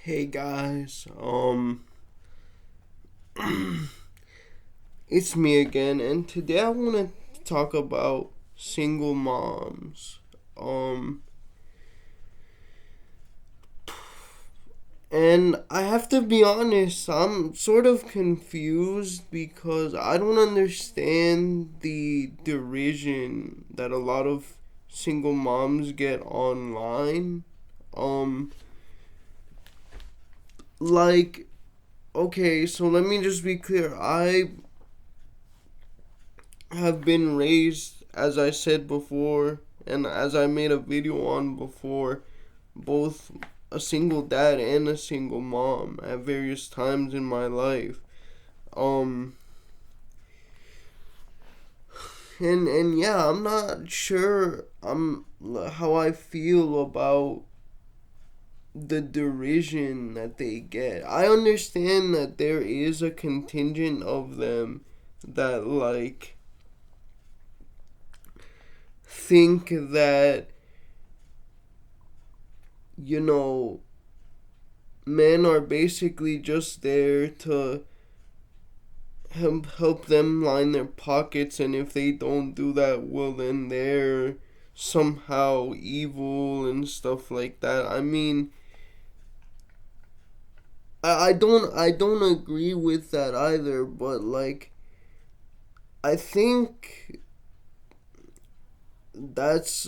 Hey guys, it's me again, and today I want to talk about single moms. Um, and I have to be honest, I'm sort of confused because I don't understand the derision that a lot of single moms get online. Um, like, okay, so let me just be clear. I have been raised, as I said before, and as I made a video on before, both a single dad and a single mom at various times in my life. Um, and yeah, I'm not sure how I feel about the derision that they get. I understand that there is a contingent of them that think that you know men are basically just there to help them line their pockets, and if they don't do that, well, then they're somehow evil and stuff like that. I mean, I don't agree with that either, but I think that's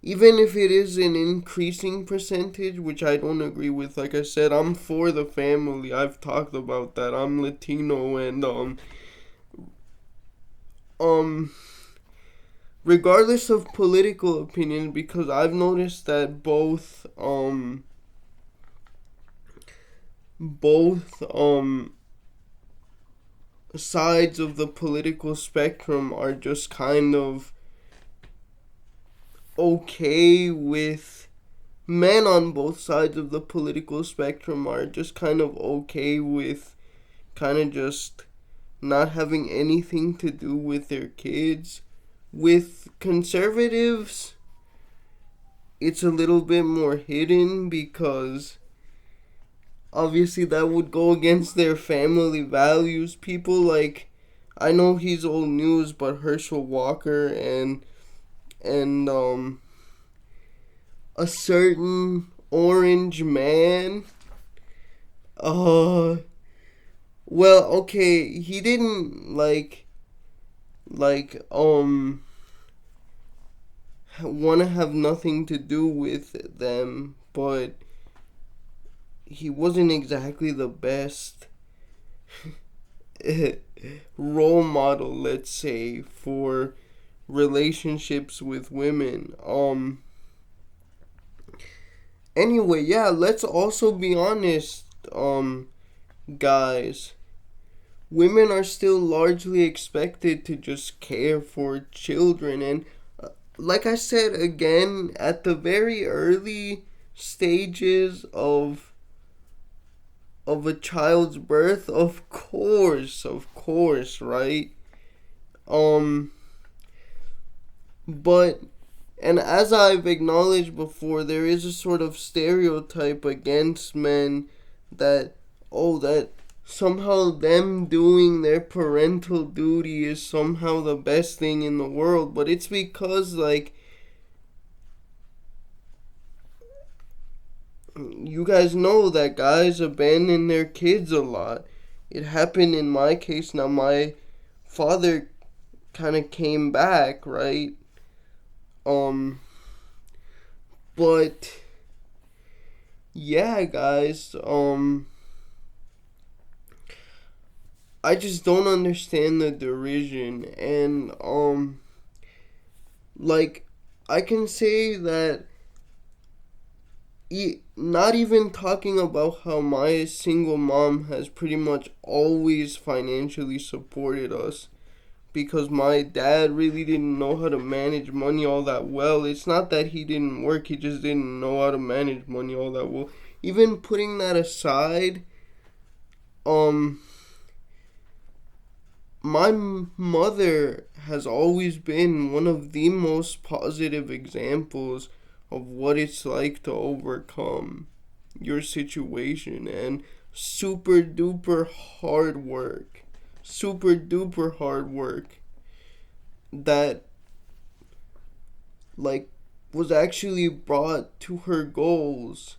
even if it is an increasing percentage, which I don't agree with. Like I said, I'm for the family. I've talked about that. I'm Latino, and um regardless of political opinion, because I've noticed that both sides of the political spectrum are just kind of okay with men on both sides of the political spectrum are just kind of okay with kind of just not having anything to do with their kids. With conservatives, it's a little bit more hidden because obviously that would go against their family values. People like, I know he's old news, but Herschel Walker and a certain orange man. Uh, well, okay, he didn't like want to have nothing to do with them, but he wasn't exactly the best role model, let's say, for relationships with women. Anyway, yeah, let's also be honest, guys. Women are still largely expected to just care for children, and like I said again, at the very early stages of a child's birth, of course, right? Um, but and as I've acknowledged before, there is a sort of stereotype against men that, oh, that somehow them doing their parental duty is somehow the best thing in the world. But it's because, like, you guys know that guys abandon their kids a lot. It happened in my case. Now, my father kind of came back, right? Um, but yeah, guys, I just don't understand the derision, and like, I can say that not even talking about how my single mom has pretty much always financially supported us, because my dad really didn't know how to manage money all that well. It's not that he didn't work, he just didn't know how to manage money all that well. Even putting that aside, um my mother has always been one of the most positive examples of what it's like to overcome, your situation, and super duper hard work. Super duper hard work that, like, was actually brought to her goals.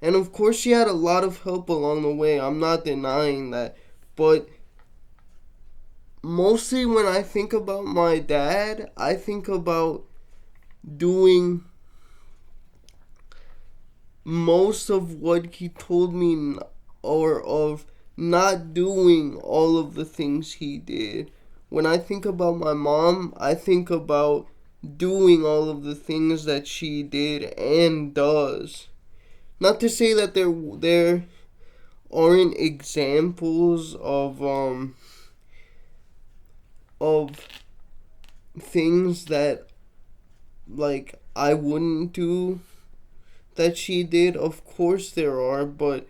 And of course, she had a lot of help along the way. I'm not denying that. But mostly when I think about my dad, I think about doing most of what he told me, or of not doing all of the things he did. When I think about my mom, I think about doing all of the things that she did and does. Not to say that there aren't examples of things that, like, I wouldn't do that she did. Of course there are, but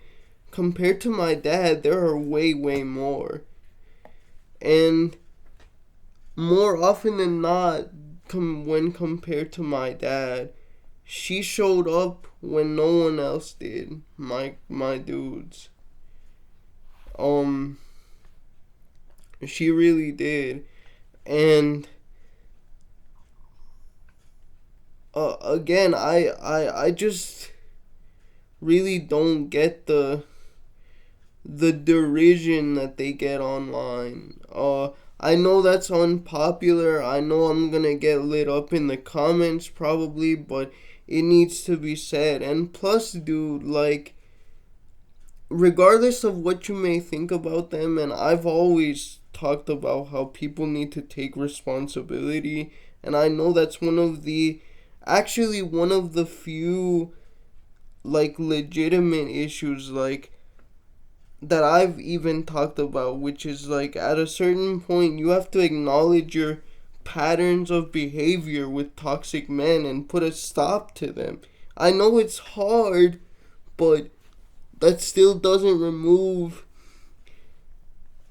compared to my dad, there are way, way more. And more often than not, when compared to my dad, she showed up when no one else did. My dudes. She really did. And again, I just really don't get the derision that they get online. I know that's unpopular. I know I'm gonna get lit up in the comments probably, but it needs to be said. And plus, dude, like, regardless of what you may think about them, and I've always talked about how people need to take responsibility, and I know that's one of the few, like, legitimate issues, like, that I've even talked about, which is, like, at a certain point you have to acknowledge your patterns of behavior with toxic men and put a stop to them. I know it's hard, but that still doesn't remove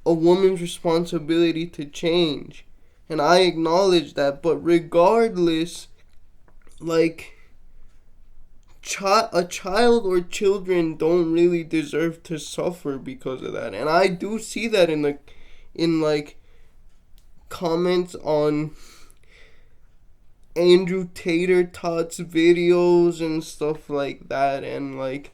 a woman's responsibility to change. And I acknowledge that, but regardless, like, a child or children don't really deserve to suffer because of that. And I do see that in like comments on Andrew Tater Tot's videos and stuff like that, and like,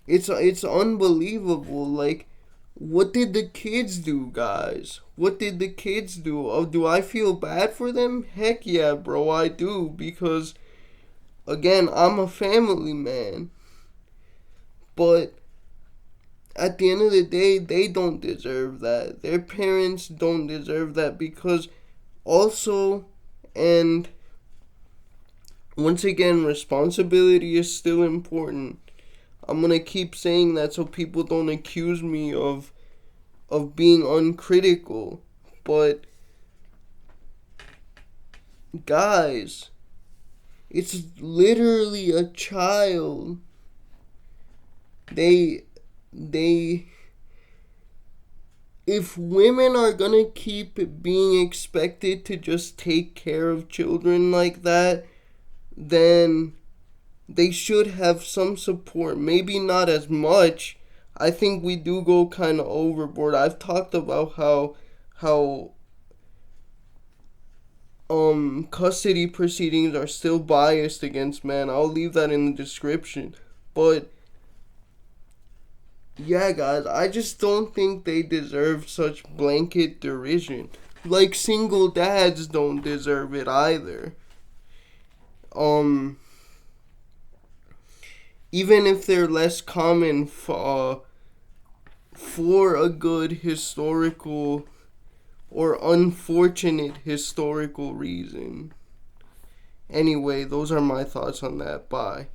it's unbelievable. Like, what did the kids do, guys? What did the kids do? Oh, do I feel bad for them? Heck yeah, bro, I do. Because, again, I'm a family man. But at the end of the day, they don't deserve that. Their parents don't deserve that, because also, and once again, responsibility is still important. I'm gonna keep saying that so people don't accuse me of being uncritical. But guys, it's literally a child. If women are gonna keep being expected to just take care of children like that, then they should have some support. Maybe not as much. I think we do go kind of overboard. I've talked about how custody proceedings are still biased against men. I'll leave that in the description. But yeah, guys, I just don't think they deserve such blanket derision. Like, single dads don't deserve it either. Even if they're less common for a good historical or unfortunate historical reason. Anyway, those are my thoughts on that. Bye.